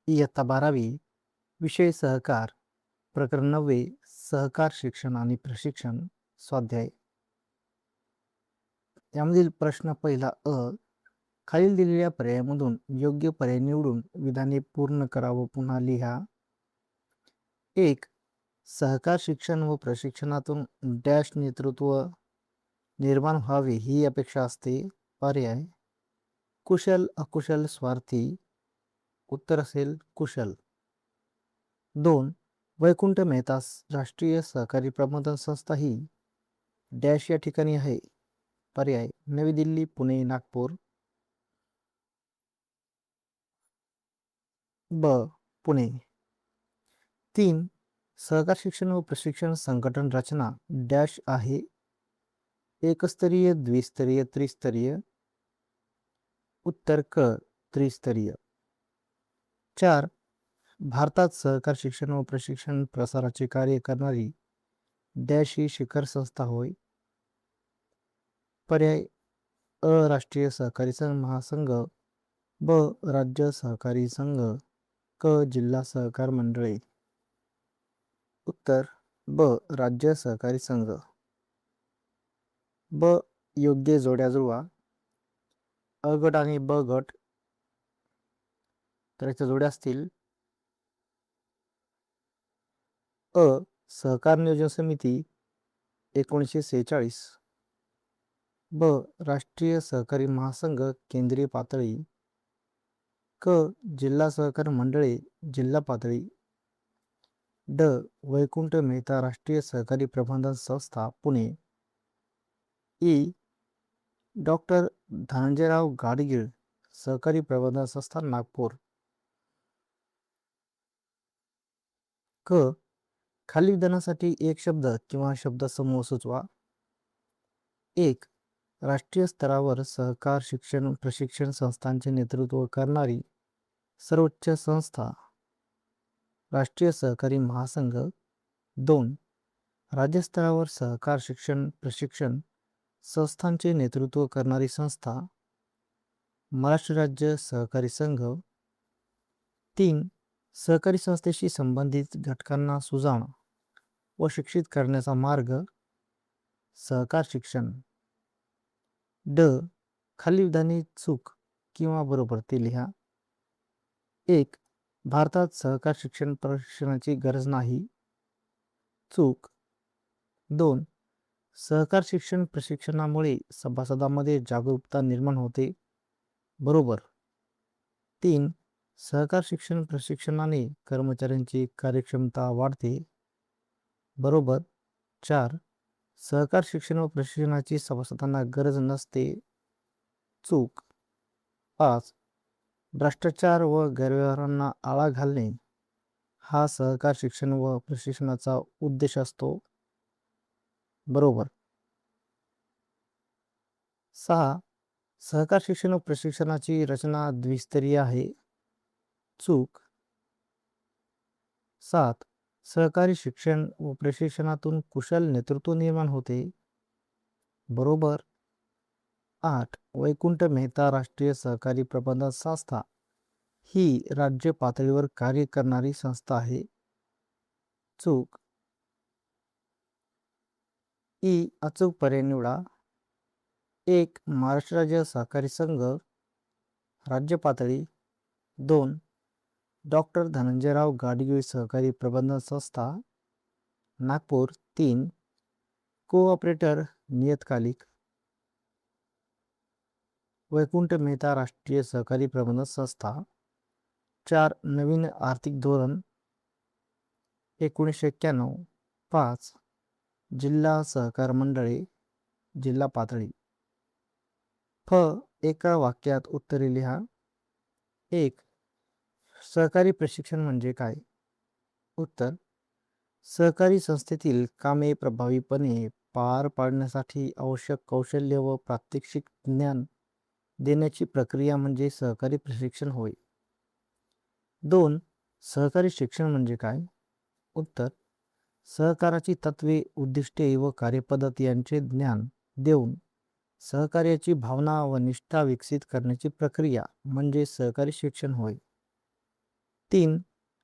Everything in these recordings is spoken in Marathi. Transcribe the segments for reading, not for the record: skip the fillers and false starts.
इयत्ता 12वी विषय सहकार प्रकरण 9 सहकार शिक्षण आणि प्रशिक्षण स्वाध्याय. यामधील प्रश्न पहिला खालील दिलेल्या पर्यायामधून योग्य पर्याय निवडून विधाने पूर्ण करा व पुन्हा लिहा. 1. सहकार शिक्षण व प्रशिक्षणातून डॅश नेतृत्व निर्माण व्हावे ही अपेक्षा असते. पर्याय कुशल, अकुशल, स्वार्थी. उत्तर असेल कुशल. 2. वैकुंठ मेहता राष्ट्रीय सहकारी प्रबंधन संस्था ही डॅश या ठिकाणी आहे. पर्याय नवी दिल्ली, पुणे, नागपूर. ब. पुणे. 3. सहकार शिक्षण व प्रशिक्षण संघटन रचना डॅश आहे. एकस्तरीय, द्विस्तरीय, त्रिस्तरीय. उत्तर क. त्रिस्तरीय. 4. भारतात सहकार शिक्षण व प्रशिक्षण प्रसाराचे कार्य करणारी डॅश ही शिखर संस्था होय. पर्याय अ. राष्ट्रीय सहकारी महासंघ. ब. राज्य सहकारी संघ. क. जिल्हा सहकार मंडळे. उत्तर ब. राज्य सहकारी संघ. ब. योग्य जोड्या जुळवा. अ गट आणि ब गट तर याच्या जोड्या असतील. अ. सहकार नियोजन समिती 1946. ब. राष्ट्रीय सहकारी महासंघ केंद्रीय पातळी. क. जिल्हा सहकारी मंडळे जिल्हा पातळी. ड. वैकुंठ मेहता राष्ट्रीय सहकारी प्रबंधन संस्था पुणे. ई. डॉक्टर धनंजयराव गाडगीळ सहकारी प्रबंधन संस्था नागपूर. क. खालील विधानासाठी एक शब्द किंवा शब्दसमूह सुचवा. 1. राष्ट्रीय स्तरावर सहकार शिक्षण प्रशिक्षण संस्थांचे नेतृत्व करणारी सर्वोच्च संस्था राष्ट्रीय सहकारी महासंघ. 2. राज्यस्तरावर सहकार शिक्षण प्रशिक्षण संस्थांचे नेतृत्व करणारी संस्था महाराष्ट्र राज्य सहकारी संघ. 3. सहकारी संस्थेशी संबंधित घटकांना सुजाण व शिक्षित करण्याचा मार्ग सहकार शिक्षण. ड. खालील विधाने चूक किंवा बरोबर ते लिहा. 1. भारतात सहकार शिक्षण प्रशिक्षणाची गरज नाही. चूक. 2. सहकार शिक्षण प्रशिक्षणामुळे सभासदांमध्ये जागरूकता निर्माण होते. बरोबर. 3. सहकार शिक्षण प्रशिक्षणाने कर्मचाऱ्यांची कार्यक्षमता वाढते. बरोबर. 4. सहकार शिक्षण व प्रशिक्षणाची सभासदांना गरज नसते. चूक. 5. भ्रष्टाचार व गैरव्यवहारांना आळा घालणे हा सहकार शिक्षण व प्रशिक्षणाचा उद्देश असतो. बरोबर. 6. सहकार शिक्षण व प्रशिक्षणाची रचना द्विस्तरीय आहे. चूक. 7. सहकारी शिक्षण व प्रशिक्षणातून कुशल नेतृत्व निर्माण होते. बरोबर. 8. वैकुंठ मेहता राष्ट्रीय सहकारी प्रबंधन संस्था ही राज्य पातळीवर कार्य करणारी संस्था आहे. चूक. ई. अचूक पर्याय निवडा. 1. महाराष्ट्र राज्य सहकारी संघ राज्य पातळी. 2. डॉक्टर धनंजयराव गाडगीळ सहकारी प्रबंधन संस्था नागपूर. 3. कोऑपरेटर नियतकालिक. वैकुंठ मेहता राष्ट्रीय सहकारी प्रबंधन संस्था. 4. नवीन आर्थिक धोरण 1991. 5. जिल्हा सहकार मंडळे जिल्हा पातळी. फ. एका वाक्यात उत्तरे लिहा. 1. सहकारी प्रशिक्षण म्हणजे काय? उत्तर. सहकारी संस्थेतील कामे प्रभावीपणे पार पाडण्यासाठी आवश्यक कौशल्य व प्रात्यक्षिक ज्ञान देण्याची प्रक्रिया म्हणजे सहकारी प्रशिक्षण होय. 2. सहकारी शिक्षण म्हणजे काय? उत्तर. सहकाराची तत्वे, उद्दिष्टे व कार्यपद्धती यांचे ज्ञान देऊन सहकार्याची भावना व निष्ठा विकसित करण्याची प्रक्रिया म्हणजे सहकारी शिक्षण होय. 3.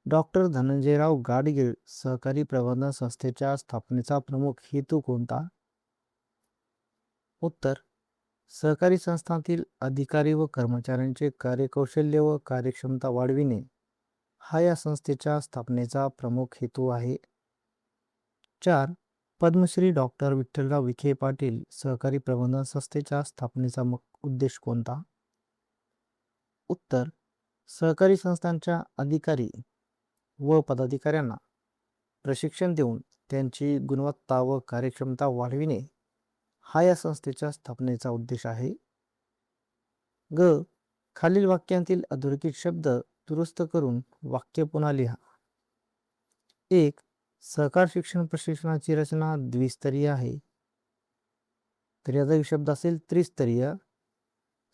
डॉक्टर धनंजयराव गाडगीळ सहकारी प्रबंधन संस्थेच्या स्थापनेचा प्रमुख हेतू कोणता? उत्तर. सहकारी संस्थांतील अधिकारी व कर्मचाऱ्यांचे कार्यकौशल्य व कार्यक्षमता वाढविणे हा या संस्थेच्या स्थापनेचा प्रमुख हेतू आहे. 4. पद्मश्री डॉक्टर विठ्ठलराव विखे पाटील सहकारी प्रबंधन संस्थेच्या स्थापनेचा उद्देश कोणता? उत्तर. सहकारी संस्थांच्या अधिकारी व पदाधिकाऱ्यांना प्रशिक्षण देऊन त्यांची गुणवत्ता व कार्यक्षमता वाढविणे हा या संस्थेच्या स्थापनेचा उद्देश आहे. ग. खालील वाक्यांतील अधोरेखित शब्द दुरुस्त करून वाक्य पुन्हा लिहा. 1. सहकार शिक्षण प्रशिक्षणाची रचना द्विस्तरीय आहे. तर याचा शब्द असेल त्रिस्तरीय.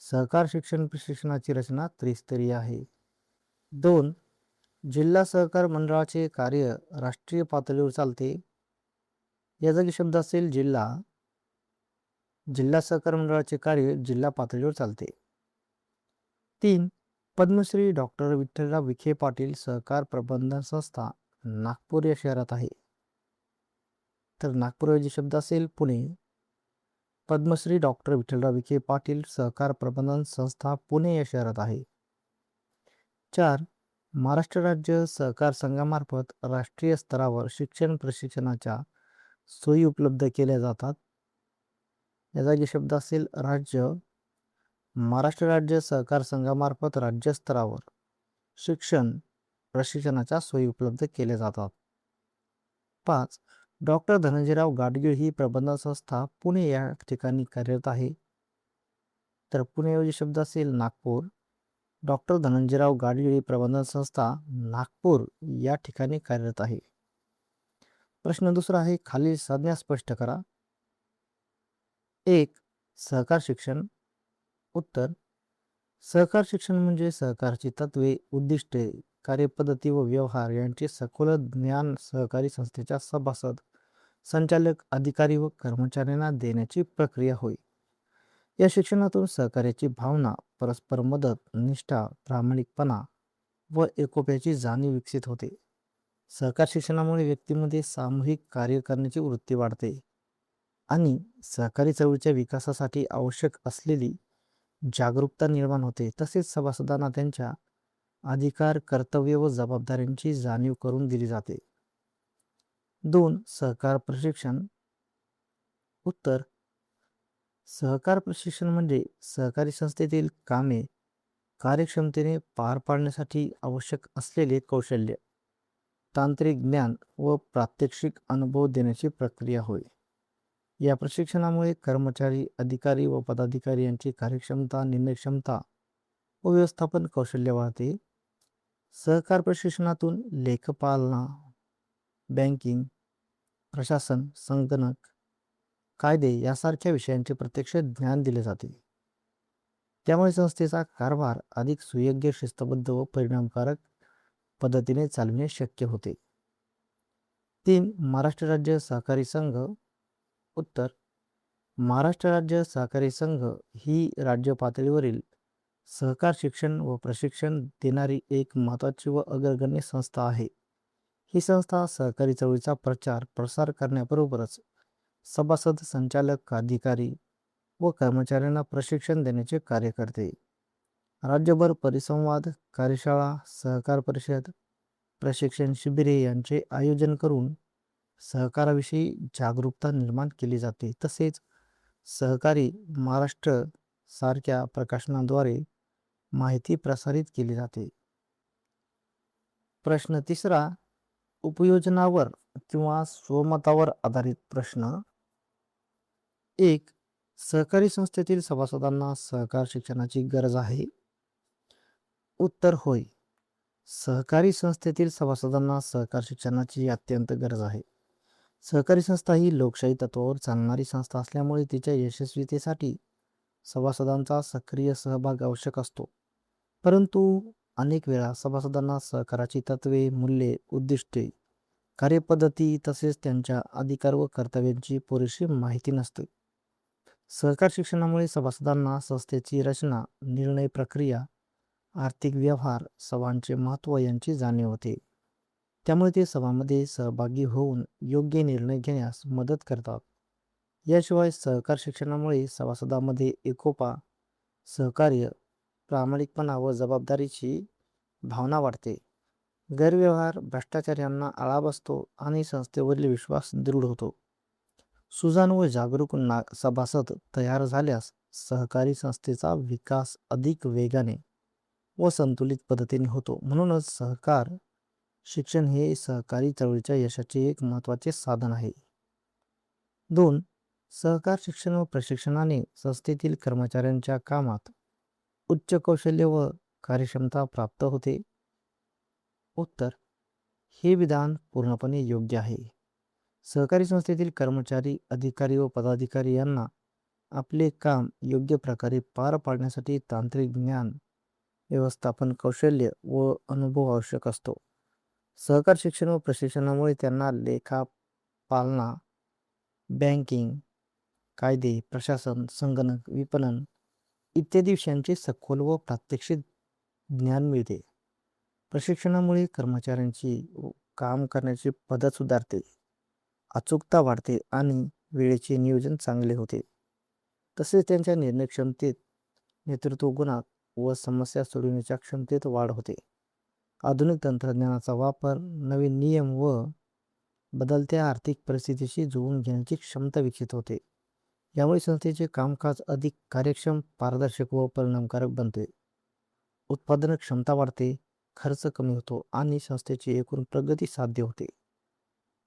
सहकार शिक्षण प्रशिक्षणाची रचना त्रिस्तरीय आहे. 2. जिल्हा सहकार मंडळाचे कार्य राष्ट्रीय पातळीवर चालते. या जागी शब्द असेल जिल्हा. जिल्हा सहकार मंडळाचे कार्य जिल्हा पातळीवर चालते. 3. पद्मश्री डॉक्टर विठ्ठलराव विखे पाटील सहकार प्रबंधन संस्था नागपूर या शहरात आहे. तर नागपूरऐवजी शब्द असेल पुणे. पद्मश्री डॉक्टर विठ्ठलराव विखे पाटील सहकार प्रबंधन संस्था पुणे या शहरात आहे. 4. महाराष्ट्र राज्य सहकार संघामार्फत राष्ट्रीय स्तरावर शिक्षण प्रशिक्षणाच्या सोयी उपलब्ध केल्या जातात. या जागी शब्द असेल राज्य. महाराष्ट्र राज्य सहकार संघामार्फत राज्य स्तरावर शिक्षण प्रशिक्षणाच्या सोयी उपलब्ध केल्या जातात. 5. डॉक्टर धनंजयराव गाडगीळ ही प्रबंधन संस्था पुणे या ठिकाणी कार्यरत आहे. तर पुणेऐवजी शब्द असेल नागपूर. डॉक्टर धनंजयराव गाडगीळ ही प्रबंधन संस्था नागपूर या ठिकाणी कार्यरत आहे. प्रश्न दुसरा आहे, खालील संज्ञा स्पष्ट करा. 1. सहकार शिक्षण. उत्तर. सहकार शिक्षण म्हणजे सहकारची तत्वे, उद्दिष्टे, कार्यपद्धती व व्यवहार यांचे सखोल ज्ञान सहकारी संस्थेच्या सभासद, संचालक, अधिकारी व कर्मचाऱ्यांना देण्याची प्रक्रिया होय. या शिक्षणातून सहकार्याची भावना, परस्पर मदत, निष्ठा, प्रामाणिकपणा व एकोप्याची जाणीव विकसित होते. सहकार शिक्षणामुळे व्यक्तीमध्ये सामूहिक कार्य करण्याची वृत्ती वाढते आणि सहकारी चळवळीच्या विकासासाठी आवश्यक असलेली जागरूकता निर्माण होते. तसेच सभासदांना त्यांच्या अधिकार, कर्तव्य व जबाबदाऱ्यांची जाणीव करून दिली जाते. 2. सहकार प्रशिक्षण. उत्तर. सहकार प्रशिक्षण म्हणजे सहकारी संस्थेतील कामे कार्यक्षमतेने पार पाडण्यासाठी आवश्यक असलेले कौशल्य, तांत्रिक ज्ञान व प्रात्यक्षिक अनुभव देण्याची प्रक्रिया होय. या प्रशिक्षणामुळे कर्मचारी, अधिकारी व पदाधिकारी यांची कार्यक्षमता, निर्णयक्षमता व व्यवस्थापन कौशल्य वाढते. सहकार प्रशिक्षणातून लेखपालना, बँकिंग, प्रशासन, संगणक, कायदे यासारख्या विषयांचे प्रत्यक्ष ज्ञान दिले जाते. त्यामुळे संस्थेचा कारभार अधिक सुयोग्य, शिस्तबद्ध व परिणामकारक पद्धतीने चालविणे शक्य होते. 3. महाराष्ट्र राज्य सहकारी संघ. उत्तर. महाराष्ट्र राज्य सहकारी संघ ही राज्य पातळीवरील सहकार शिक्षण व प्रशिक्षण देणारी एक महत्त्वाची व अग्रगण्य संस्था आहे. ही संस्था सहकारी चळवळीचा प्रचार प्रसार करण्याबरोबरच सभासद, संचालक, अधिकारी व कर्मचाऱ्यांना प्रशिक्षण देण्याचे कार्य करते. राज्यभर परिसंवाद, कार्यशाळा, सहकार परिषद, प्रशिक्षण शिबिरे यांचे आयोजन करून सहकाराविषयी जागरूकता निर्माण केली जाते. तसेच सहकारी महाराष्ट्र सारख्या प्रकाशनाद्वारे माहिती प्रसारित केली जाते. प्रश्न तिसरा, उपयोजनावर किंवा स्वमतावर आधारित प्रश्न. 1. सहकारी संस्थेतील सभासदांना सहकार शिक्षणाची गरज आहे. उत्तर. होय. सहकारी संस्थेतील सभासदांना सहकार शिक्षणाची अत्यंत गरज आहे. सहकारी संस्था ही लोकशाही तत्वावर चालणारी संस्था असल्यामुळे तिच्या यशस्वीतेसाठी सभासदांचा सक्रिय सहभाग आवश्यक असतो. परंतु अनेक वेळा सभासदांना सहकाराची तत्वे, मूल्ये, उद्दिष्टे, कार्यपद्धती तसेच त्यांच्या अधिकार व कर्तव्यांची पुरेशी माहिती नसते. सहकार शिक्षणामुळे सभासदांना संस्थेची रचना, निर्णय प्रक्रिया आर्थिक व्यवहार, सभांचे महत्त्व यांची जाणीव होते. त्यामुळे ते सभांमध्ये सहभागी होऊन योग्य निर्णय घेण्यास मदत करतात. याशिवाय सहकार शिक्षणामुळे सभासदांमध्ये एकोपा, सहकार्य, प्रामाणिकपणा व जबाबदारीची भावना वाढते. गैरव्यवहार, भ्रष्टाचार यांना आळा बसतो आणि संस्थेवरील विश्वास दृढ होतो. सुजाण व जागरूक सभासद तयार झाल्यास सहकारी संस्थेचा विकास अधिक वेगाने व संतुलित पद्धतीने होतो. म्हणूनच सहकार शिक्षण हे सहकारी चळवळीच्या यशाचे एक महत्त्वाचे साधन आहे. 2. सहकार शिक्षण व प्रशिक्षणाने संस्थेतील कर्मचाऱ्यांच्या कामात उच्च कौशल्य व कार्यक्षमता प्राप्त होते. उत्तर: हे विधान पूर्णपणे योग्य आहे. सहकारी संस्थेतील कर्मचारी, अधिकारी व पदाधिकारी यांना आपले काम योग्य प्रकारे पार पाडण्यासाठी तांत्रिक ज्ञान, व्यवस्थापन कौशल्य व अनुभव आवश्यक असतो. सहकार शिक्षण व प्रशिक्षणामुळे त्यांना लेखापालना, बँकिंग, कायदे, प्रशासन, संगणक, विपणन इत्यादी विषयांचे सखोल व प्रात्यक्षिक ज्ञान मिळते. प्रशिक्षणामुळे कर्मचाऱ्यांची काम करण्याची पद्धत सुधारते, अचूकता वाढते आणि वेळेचे नियोजन चांगले होते. तसेच त्यांच्या निर्णय क्षमतेत, नेतृत्व गुणात व समस्या सोडवण्याच्या क्षमतेत वाढ होते. आधुनिक तंत्रज्ञानाचा वापर, नवीन नियम व बदलत्या आर्थिक परिस्थितीशी जुळवून घेण्याची क्षमता विकसित होते. यामुळे संस्थेचे कामकाज अधिक कार्यक्षम, पारदर्शक व परिणामकारक बनते. उत्पादन क्षमता वाढते, खर्च कमी होतो आणि संस्थेची एकूण प्रगती साध्य होते.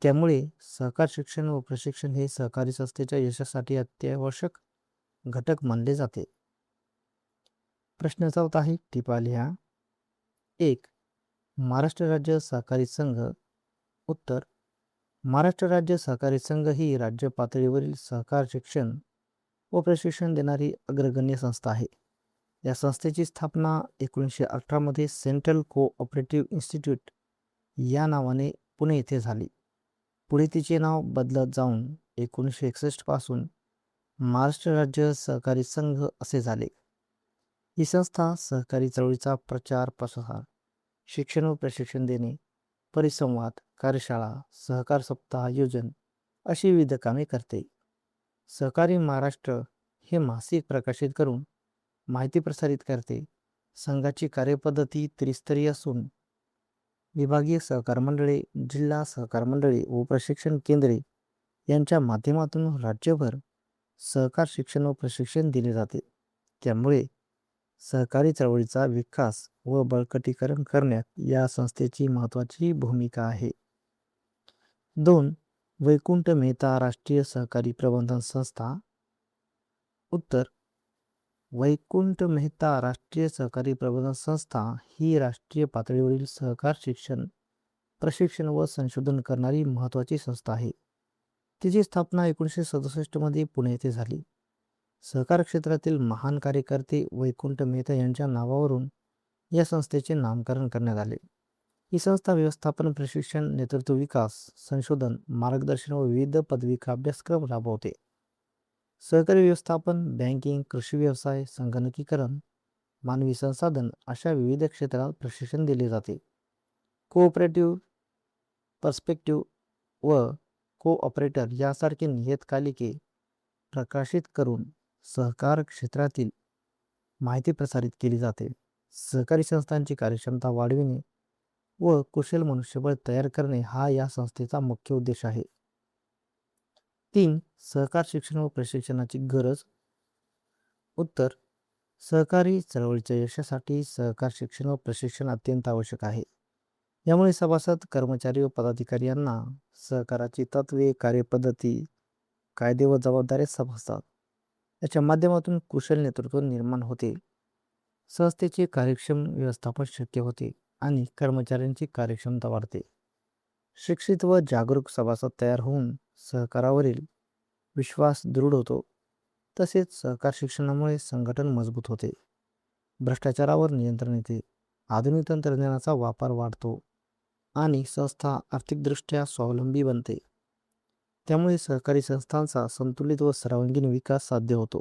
त्यामुळे सहकार शिक्षण व प्रशिक्षण हे सहकारी संस्थेच्या यशासाठी अत्यावश्यक घटक मानले जाते. प्रश्न 4 आहे, टिपा लिहा. 1. महाराष्ट्र राज्य सहकारी संघ. उत्तर: महाराष्ट्र राज्य सहकारी संघ ही राज्य पातळीवरील सहकार शिक्षण व प्रशिक्षण देणारी अग्रगण्य संस्था आहे. या संस्थेची स्थापना 1918 मध्ये सेंट्रल कोऑपरेटिव्ह इन्स्टिट्यूट या नावाने पुणे येथे झाली. पुढे तिचे नाव बदलत जाऊन 1961 पासून महाराष्ट्र राज्य सहकारी संघ असे झाले. ही संस्था सहकारी चळवळीचा प्रचार प्रसार, शिक्षण व प्रशिक्षण देणे, परिसंवाद, कार्यशाळा, सहकार सप्ताह आयोजन अशी विविध कामे करते. सहकारी महाराष्ट्र हे मासिक प्रकाशित करून माहिती प्रसारित करते. संघाची कार्यपद्धती त्रिस्तरीय असून विभागीय सहकार मंडळे, जिल्हा सहकार मंडळे व प्रशिक्षण केंद्रे यांच्या माध्यमातून राज्यभर सहकार शिक्षण व प्रशिक्षण दिले जाते. त्यामुळे सहकारी चळवळीचा विकास व बळकटीकरण करण्यात या संस्थेची महत्त्वाची भूमिका आहे. 2. वैकुंठ मेहता राष्ट्रीय सहकारी प्रबंधन संस्था. उत्तर: वैकुंठ मेहता राष्ट्रीय सहकारी प्रबंधन संस्था ही राष्ट्रीय पातळीवरील सहकार शिक्षण, प्रशिक्षण व संशोधन करणारी महत्त्वाची संस्था आहे. तिची स्थापना 1967 मध्ये पुणे येथे झाली. सहकार क्षेत्रातील महान कार्यकर्ते वैकुंठ मेहता यांच्या नावावरून या संस्थेचे नामकरण करण्यात आले. ही संस्था व्यवस्थापन, प्रशिक्षण, नेतृत्व विकास, संशोधन, मार्गदर्शन व विविध पदविका अभ्यासक्रम राबवते. सहकारी व्यवस्थापन, बँकिंग, कृषी व्यवसाय, संगणकीकरण, मानवी संसाधन अशा विविध क्षेत्रात प्रशिक्षण दिले जाते. कोऑपरेटिव्ह पर्स्पेक्टिव्ह व कोऑपरेटर यासारखे नियतकालिके प्रकाशित करून सहकार क्षेत्रातील माहिती प्रसारित केली जाते. सहकारी संस्थांची कार्यक्षमता वाढविणे व कुशल मनुष्यबळ तयार करणे हा या संस्थेचा मुख्य उद्देश आहे. 3. सहकार शिक्षण व प्रशिक्षणाची गरज. उत्तर: सहकारी चळवळीच्या यशासाठी सहकार शिक्षण व प्रशिक्षण अत्यंत आवश्यक आहे. यामुळे सभासद, कर्मचारी व पदाधिकारी यांना सहकाराची तत्त्वे, कार्यपद्धती, कायदे व जबाबदाऱ्या समजतात. याच्या माध्यमातून कुशल नेतृत्व निर्माण होते, संस्थेचे कार्यक्षम व्यवस्थापन शक्य होते आणि कर्मचाऱ्यांची कार्यक्षमता वाढते. शिक्षित व जागरूक सभासद तयार होऊन सहकारावरील विश्वास दृढ होतो. तसेच सहकार शिक्षणामुळे संघटन मजबूत होते, भ्रष्टाचारावर नियंत्रण येते, आधुनिक तंत्रज्ञानाचा वापर वाढतो आणि संस्था आर्थिकदृष्ट्या स्वावलंबी बनते. त्यामुळे सहकारी संस्थांचा संतुलित व सर्वांगीण विकास साध्य होतो.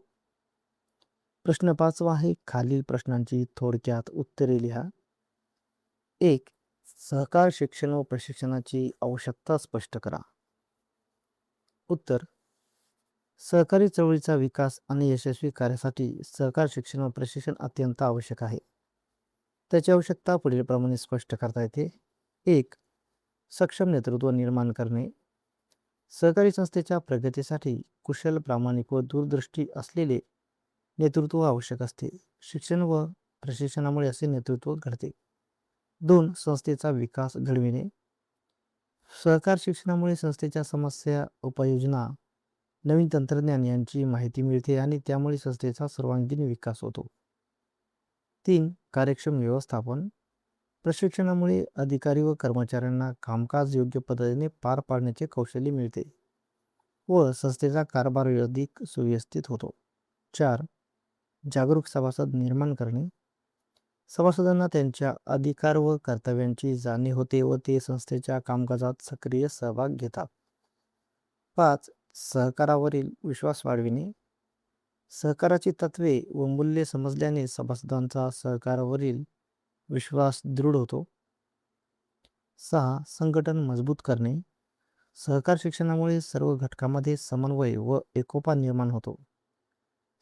प्रश्न 5वा आहे. खालील प्रश्नांची थोडक्यात उत्तरे लिहा. 1. सहकार शिक्षण व प्रशिक्षणाची आवश्यकता स्पष्ट करा. उत्तर. सहकारी चळवळीचा विकास आणि यशस्वी कार्यासाठी सहकार शिक्षण व प्रशिक्षण अत्यंत आवश्यक आहे. त्याची आवश्यकता पुढीलप्रमाणे स्पष्ट करता येते. 1. सक्षम नेतृत्व निर्माण करणे. सहकारी संस्थेच्या प्रगतीसाठी कुशल, प्रामाणिक व दूरदृष्टी असलेले नेतृत्व आवश्यक असते. शिक्षण व प्रशिक्षणामुळे असे नेतृत्व घडते. 2. संस्थेचा विकास घडविणे. सहकार शिक्षणामुळे संस्थेच्या समस्या, उपाययोजना, नवीन तंत्रज्ञान यांची माहिती मिळते आणि त्यामुळे संस्थेचा सर्वांगीण विकास होतो. 3. कार्यक्षम व्यवस्थापन. प्रशिक्षणामुळे अधिकारी व कर्मचाऱ्यांना कामकाज योग्य पद्धतीने पार पाडण्याचे कौशल्य मिळते व संस्थेचा कारभार अधिक सुव्यवस्थित होतो. 4. जागरूक सभासद निर्माण करणे. सभासदांना त्यांच्या अधिकार व कर्तव्यांची जाणीव होते व ते संस्थेच्या कामकाजात सक्रिय सहभाग घेतात. 5. सहकारावरील विश्वास वाढविणे. सहकाराची तत्वे व मूल्ये समजल्याने सभासदांचा सहकारावरील विश्वास दृढ होतो. 6. संघटन मजबूत करणे. सहकार शिक्षणामुळे सर्व घटकांमध्ये समन्वय व एकोपा निर्माण होतो.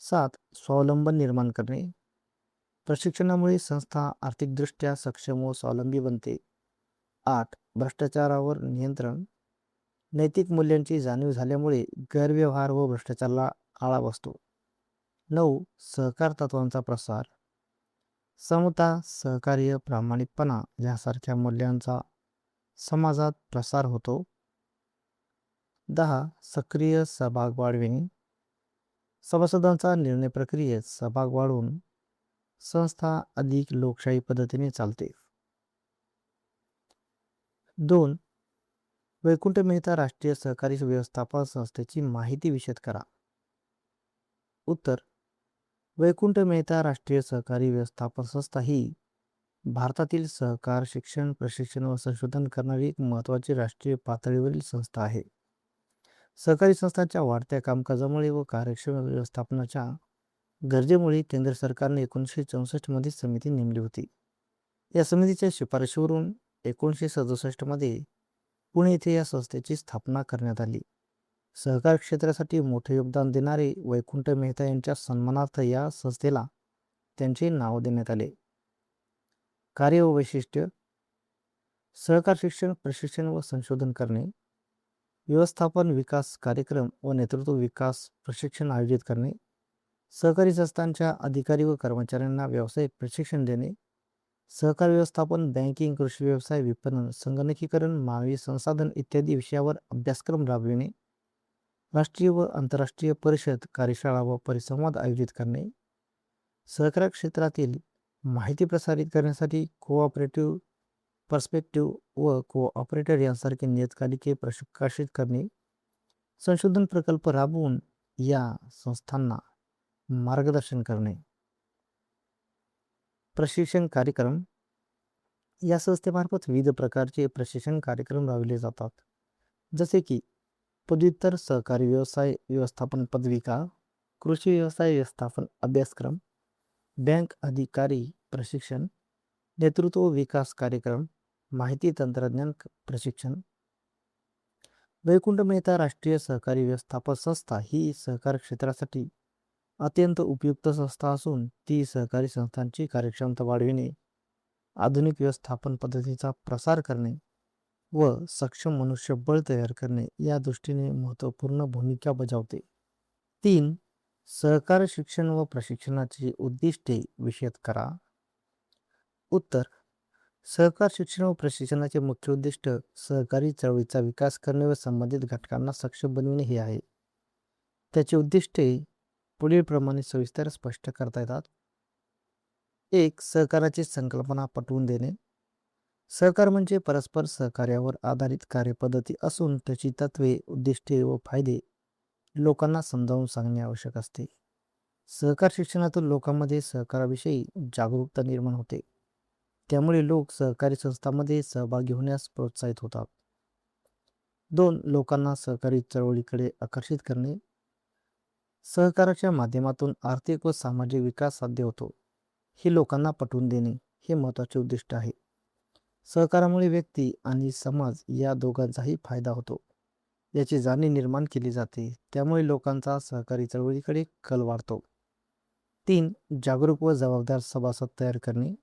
7. स्वावलंबन निर्माण करणे. प्रशिक्षणामुळे संस्था आर्थिकदृष्ट्या सक्षम व स्वावलंबी बनते. 8. भ्रष्टाचारावर नियंत्रण. नैतिक मूल्यांची जाणीव झाल्यामुळे गैरव्यवहार व भ्रष्टाचाराला आळा बसतो. 9. सहकार तत्वांचा प्रसार. समता, सहकार्य, प्रामाणिकपणा यासारख्या मूल्यांचा समाजात प्रसार होतो. 10. सक्रिय सहभाग वाढविणे. सभासदांचा निर्णय प्रक्रियेत सहभाग वाढवून संस्था अधिक लोकशाही पद्धतीने चालते. 2. वैकुंठ मेहता राष्ट्रीय सहकारी व्यवस्थापन संस्थेची माहिती विशद करा. उत्तर. वैकुंठ मेहता राष्ट्रीय सहकारी व्यवस्थापन संस्था ही भारतातील सहकार शिक्षण, प्रशिक्षण व संशोधन करणारी एक महत्त्वाची राष्ट्रीय पातळीवरील संस्था आहे. सहकारी संस्थांच्या वाढत्या कामकाजामुळे व कार्यक्षम व्यवस्थापनाच्या गरजेमुळे केंद्र सरकारने 1964 मध्ये समिती नेमली होती. या समितीच्या शिफारशीवरून 1967 मध्ये पुणे येथे या संस्थेची स्थापना करण्यात आली. सहकार क्षेत्रासाठी मोठे योगदान देणारे वैकुंठ मेहता यांच्या सन्मानार्थ या संस्थेला त्यांचे नाव देण्यात आले. कार्य व वैशिष्ट्य. सहकार शिक्षण, प्रशिक्षण व संशोधन करणे, व्यवस्थापन विकास कार्यक्रम व नेतृत्व विकास प्रशिक्षण आयोजित करणे, सहकारी संस्थांच्या अधिकारी व कर्मचाऱ्यांना व्यावसायिक प्रशिक्षण देणे, सहकार व्यवस्थापन, बँकिंग, कृषी व्यवसाय, विपणन, संगणकीकरण, मानवी संसाधन इत्यादी विषयावर अभ्यासक्रम राबविणे, राष्ट्रीय व आंतरराष्ट्रीय परिषद, कार्यशाळा व परिसंवाद आयोजित करणे, सहकार क्षेत्रातील माहिती प्रसारित करण्यासाठी कोऑपरेटिव्ह पर्स्पेक्टिव्ह व कोऑपरेटर यांसारखे नियतकालिके प्रकाशित करणे, संशोधन प्रकल्प राबवून या संस्थांना मार्गदर्शन करणे. प्रशिक्षण कार्यक्रम. या संस्थेमार्फत विविध प्रकारचे प्रशिक्षण कार्यक्रम राबविले जातात, जसे की पदव्युत्तर सहकारी व्यवसाय व्यवस्थापन पदविका, कृषी व्यवसाय व्यवस्थापन अभ्यासक्रम, बँक अधिकारी प्रशिक्षण, नेतृत्व विकास कार्यक्रम, माहिती तंत्रज्ञान प्रशिक्षण. वैकुंठ मेहता राष्ट्रीय सहकारी व्यवस्थापन संस्था ही सहकार क्षेत्रासाठी अत्यंत उपयुक्त संस्था असून ती सहकारी संस्थांची कार्यक्षमता वाढविणे, आधुनिक व्यवस्थापन पद्धतीचा प्रसार करणे व सक्षम मनुष्यबळ तयार करणे या दृष्टीने महत्त्वपूर्ण भूमिका बजावते. 3. सहकार शिक्षण व प्रशिक्षणाची उद्दिष्टे विशद करा. उत्तर. सहकार शिक्षण व प्रशिक्षणाचे मुख्य उद्दिष्ट सहकारी चळवळीचा विकास करणे व संबंधित घटकांना सक्षम बनविणे हे आहे. त्याची उद्दिष्टे पुढील प्रमाणे सविस्तर स्पष्ट करता येतात. 1. सहकाराची संकल्पना पटवून देणे. सहकार म्हणजे परस्पर सहकार्यावर आधारित कार्यपद्धती असून त्याची तत्वे, उद्दिष्टे व फायदे लोकांना समजावून सांगणे आवश्यक असते. सहकार शिक्षणातून लोकांमध्ये सहकाराविषयी जागरूकता निर्माण होते. त्यामुळे लोक सहकारी संस्थांमध्ये सहभागी होण्यास प्रोत्साहित होतात. 2. लोकांना सहकारी चळवळीकडे आकर्षित करणे. सहकाराच्या माध्यमातून आर्थिक व सामाजिक विकास साध्य होतो, हे लोकांना पटवून देणे हे महत्त्वाचे उद्दिष्ट आहे. सहकारामुळे व्यक्ती आणि समाज या दोघांचाही फायदा होतो, याची जाणीव निर्माण केली जाते. त्यामुळे लोकांचा सहकारी चळवळीकडे कल वाढतो. 3. जागरूक व जबाबदार सभासद तयार करणे.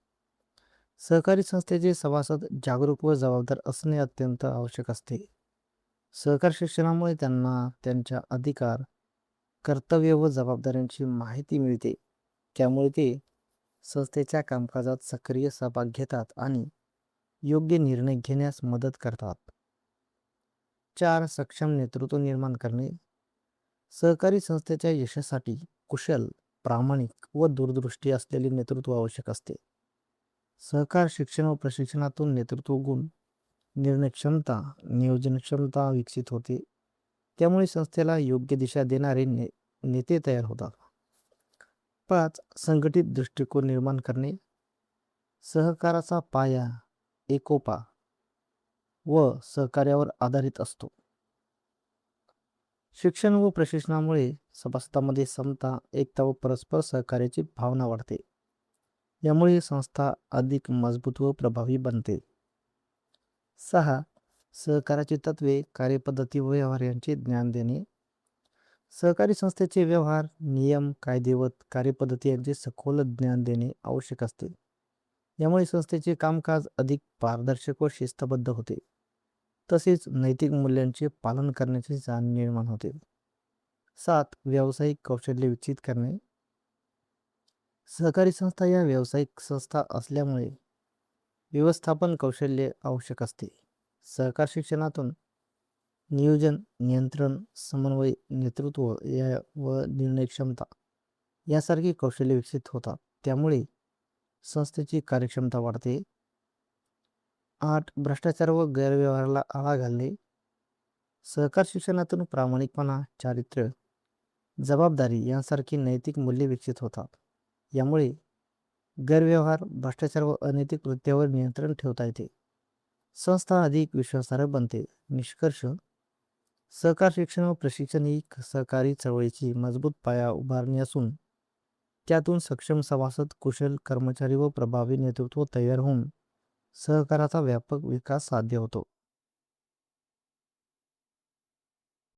सहकारी संस्थेचे सभासद जागरूक व जबाबदार असणे अत्यंत आवश्यक असते. सहकार शिक्षणामुळे त्यांना त्यांच्या अधिकार, कर्तव्य व जबाबदाऱ्यांची माहिती मिळते. त्यामुळे ते संस्थेच्या कामकाजात सक्रिय सहभाग घेतात आणि योग्य निर्णय घेण्यास मदत करतात. 4. सक्षम नेतृत्व निर्माण करणे. सहकारी संस्थेच्या यशासाठी कुशल, प्रामाणिक व दूरदृष्टी असलेले नेतृत्व आवश्यक असते. सहकार शिक्षण व प्रशिक्षणातून नेतृत्व गुण, निर्णय क्षमता, नियोजन क्षमता विकसित होते. त्यामुळे संस्थेला योग्य दिशा देणारे नेते तयार होतात. 5. संघटित दृष्टिकोन निर्माण करणे. सहकाराचा पाया एकोपा व सहकार्यावर आधारित असतो. शिक्षण व प्रशिक्षणामुळे सभासदांमध्ये समता, एकता व परस्पर सहकार्याची भावना वाढते. यामुळे संस्था अधिक मजबूत व प्रभावी बनते. 6. सहकाराची तत्वे, कार्यपद्धती व व्यवहार यांचे ज्ञान देणे. सहकारी संस्थेचे व्यवहार, नियम, कायदे व कार्यपद्धती यांचे सखोल ज्ञान देणे आवश्यक असते. यामुळे संस्थेचे कामकाज अधिक पारदर्शक व शिस्तबद्ध होते. तसेच नैतिक मूल्यांचे पालन करण्याची जाण निर्माण होते. 7. व्यावसायिक कौशल्य विकसित करणे. सहकारी संस्था या व्यावसायिक संस्था असल्यामुळे व्यवस्थापन कौशल्य आवश्यक असते. सहकार शिक्षणातून नियोजन, नियंत्रण, समन्वय, नेतृत्व व निर्णय क्षमता यासारखी कौशल्य विकसित होतात. त्यामुळे संस्थेची कार्यक्षमता वाढते. 8. भ्रष्टाचार व गैरव्यवहाराला आळा घालणे. सहकार शिक्षणातून प्रामाणिकपणा, चारित्र्य, जबाबदारी यांसारखी नैतिक मूल्ये विकसित होतात. यामुळे गैरव्यवहार, भ्रष्टाचार व अनैतिक कृत्यावर नियंत्रण ठेवता येते. संस्था अधिक विश्वासार्ह बनते. निष्कर्ष: सहकार शिक्षण व प्रशिक्षण ही सहकारी चळवळीची मजबूत पाया उभारणी असून त्यातून सक्षम सभासद, कुशल कर्मचारी व प्रभावी नेतृत्व तयार होऊन सहकाराचा व्यापक विकास साध्य होतो.